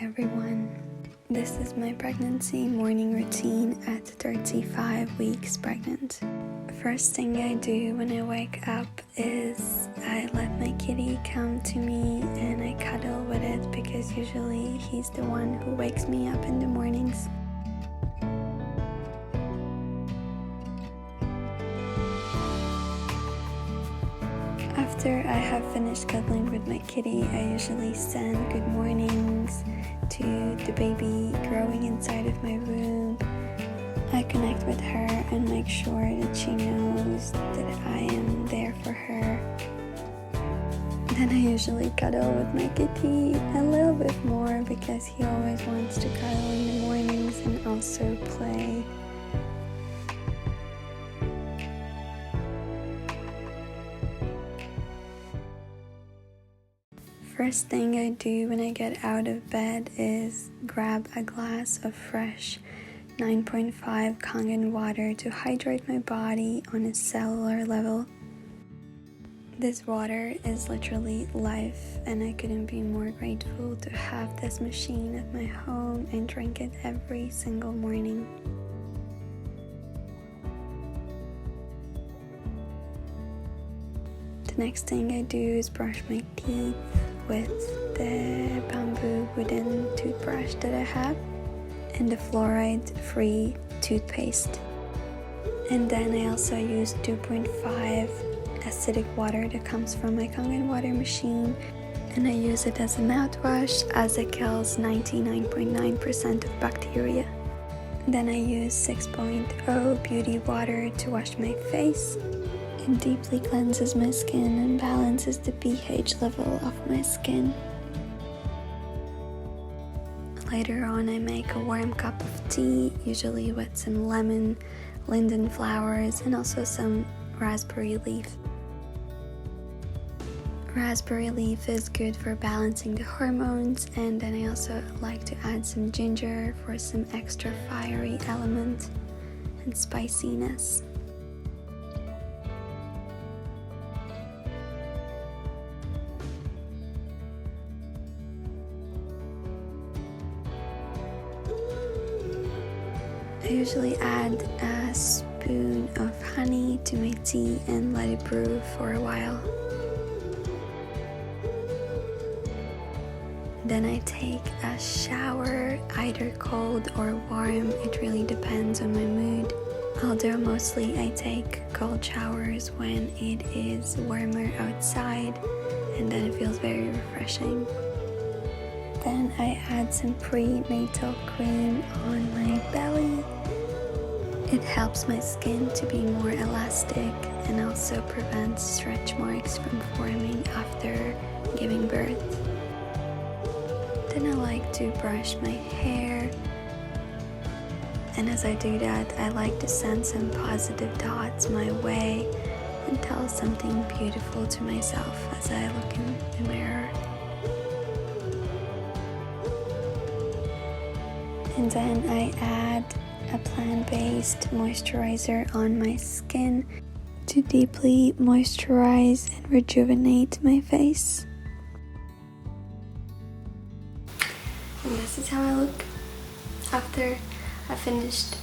everyone. This is my pregnancy morning routine at 35 weeks pregnant. First thing I do when I wake up is I let my kitty come to me and I cuddle with it because usually he's the one who wakes me up in the mornings. After I have finished cuddling with my kitty, I usually send good mornings to the baby growing inside of my womb. I connect with her and make sure that she knows that I am there for her. Then I usually cuddle with my kitty a little bit more because he always wants to cuddle in the mornings and also play. First thing I do when I get out of bed is grab a glass of fresh 9.5 Kangen water to hydrate my body on a cellular level. This water is literally life, and I couldn't be more grateful to have this machine at my home and drink it every single morning. The next thing I do is brush my teeth with the bamboo wooden toothbrush that I have and the fluoride-free toothpaste. And then I also use 2.5 acidic water that comes from my Kangen water machine, and I use it as a mouthwash as it kills 99.9% of bacteria. Then I use 6.0 beauty water to wash my face. It deeply cleanses my skin and balances the pH level of my skin. Later on, I make a warm cup of tea, usually with some lemon, linden flowers, and also some raspberry leaf. Raspberry leaf is good for balancing the hormones, and then I also like to add some ginger for some extra fiery element and spiciness. I usually add a spoon of honey to my tea and let it brew for a while. Then I take a shower, either cold or warm, it really depends on my mood. Although mostly I take cold showers when it is warmer outside, and then it feels very refreshing. Then I add some prenatal cream on my belly. It helps my skin to be more elastic and also prevents stretch marks from forming after giving birth. Then I like to brush my hair, and as I do that, I like to send some positive thoughts my way and tell something beautiful to myself as I look in the mirror. And then I add a plant-based moisturizer on my skin to deeply moisturize and rejuvenate my face. And this is how I look after I finished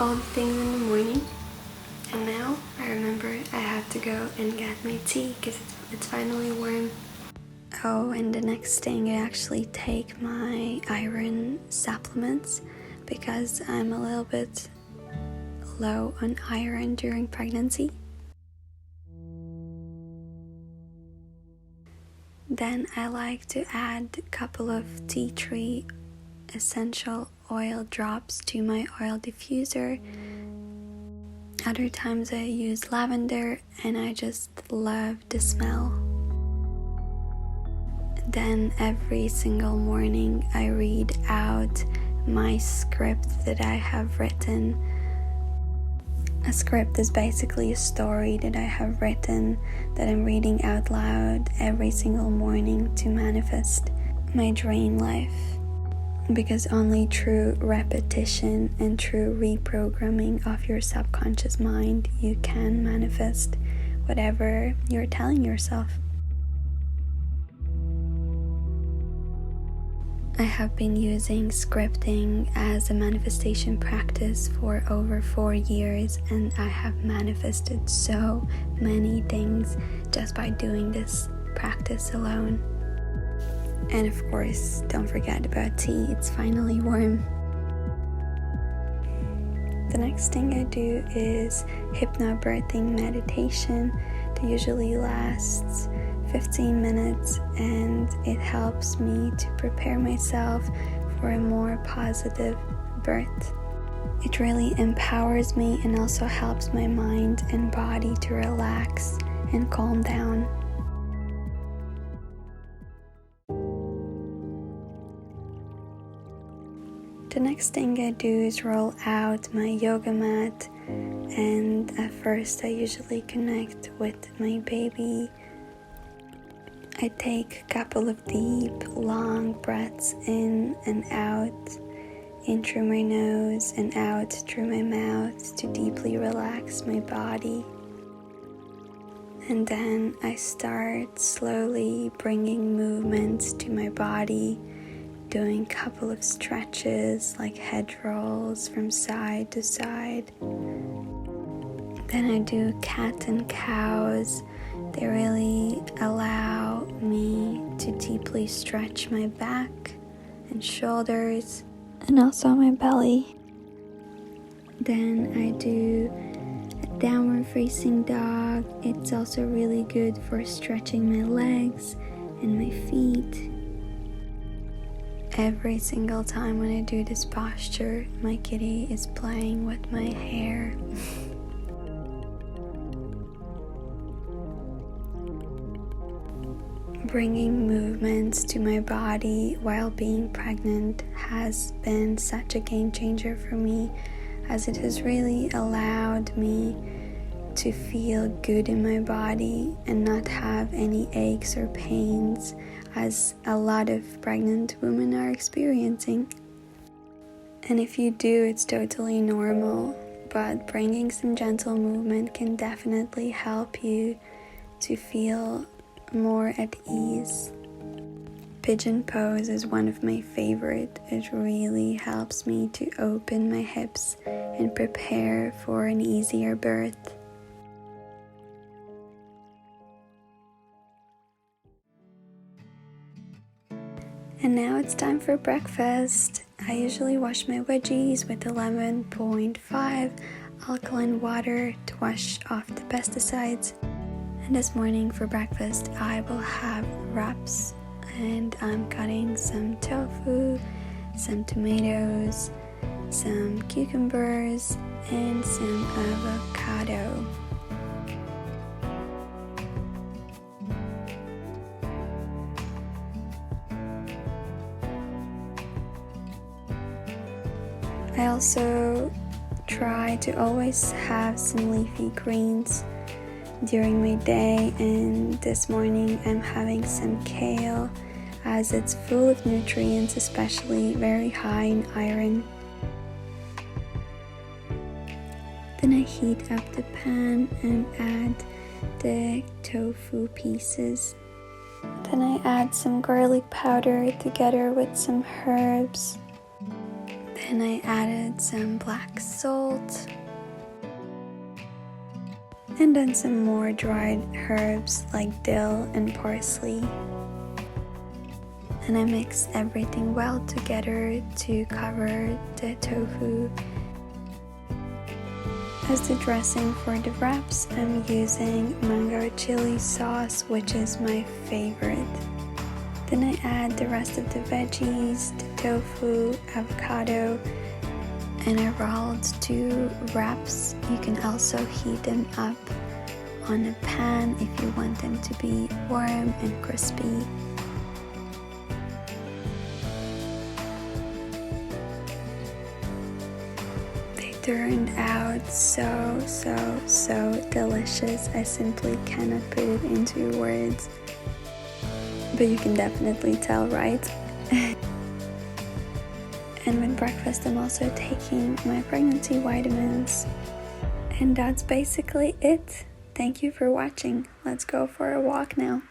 all the things in the morning. And now I remember I have to go and get my tea because it's finally warm. Oh, and the next thing I actually take my iron supplements because I'm a little bit low on iron during pregnancy. Then I like to add a couple of tea tree essential oil drops to my oil diffuser. Other times I use lavender and I just love the smell. Then every single morning I read out my script that I have written. A script is basically a story that I have written that I'm reading out loud every single morning to manifest my dream life. Because only through repetition and through reprogramming of your subconscious mind you can manifest whatever you're telling yourself. I have been using scripting as a manifestation practice for over 4 years, and I have manifested so many things just by doing this practice alone. And of course, don't forget about tea, it's finally warm. The next thing I do is hypnobirthing meditation that usually lasts 15 minutes, and it helps me to prepare myself for a more positive birth. It really empowers me and also helps my mind and body to relax and calm down. The next thing I do is roll out my yoga mat, and at first I usually connect with my baby. I take a couple of deep, long breaths in and out, in through my nose and out through my mouth to deeply relax my body. And then I start slowly bringing movements to my body, doing a couple of stretches like head rolls from side to side. Then I do cat and cows. They really allow me to deeply stretch my back and shoulders and also my belly. Then I do a downward facing dog. It's also really good for stretching my legs and my feet. Every single time when I do this posture, my kitty is playing with my hair. Bringing movements to my body while being pregnant has been such a game changer for me, as it has really allowed me to feel good in my body and not have any aches or pains, as a lot of pregnant women are experiencing. And if you do, it's totally normal, but bringing some gentle movement can definitely help you to feel more at ease. Pigeon pose is one of my favorite. It really helps me to open my hips and prepare for an easier birth. And now it's time for breakfast. I usually wash my veggies with 11.5 alkaline water to wash off the pesticides. And this morning for breakfast I will have wraps, and I'm cutting some tofu, some tomatoes, some cucumbers, and some avocado. I also try to always have some leafy greens during my day, and this morning I'm having some kale, as it's full of nutrients, especially very high in iron. Then I heat up the pan and add the tofu pieces. Then I add some garlic powder together with some herbs. Then I added some black salt, and then some more dried herbs like dill and parsley. And I mix everything well together to cover the tofu. As the dressing for the wraps, I'm using mango chili sauce, which is my favorite. Then I add the rest of the veggies, the tofu, avocado, and I rolled 2 wraps. You can also heat them up on a pan if you want them to be warm and crispy. They turned out so delicious. I simply cannot put it into words, but you can definitely tell, right? And with breakfast I'm also taking my pregnancy vitamins. And that's basically it. Thank you for watching. Let's go for a walk now.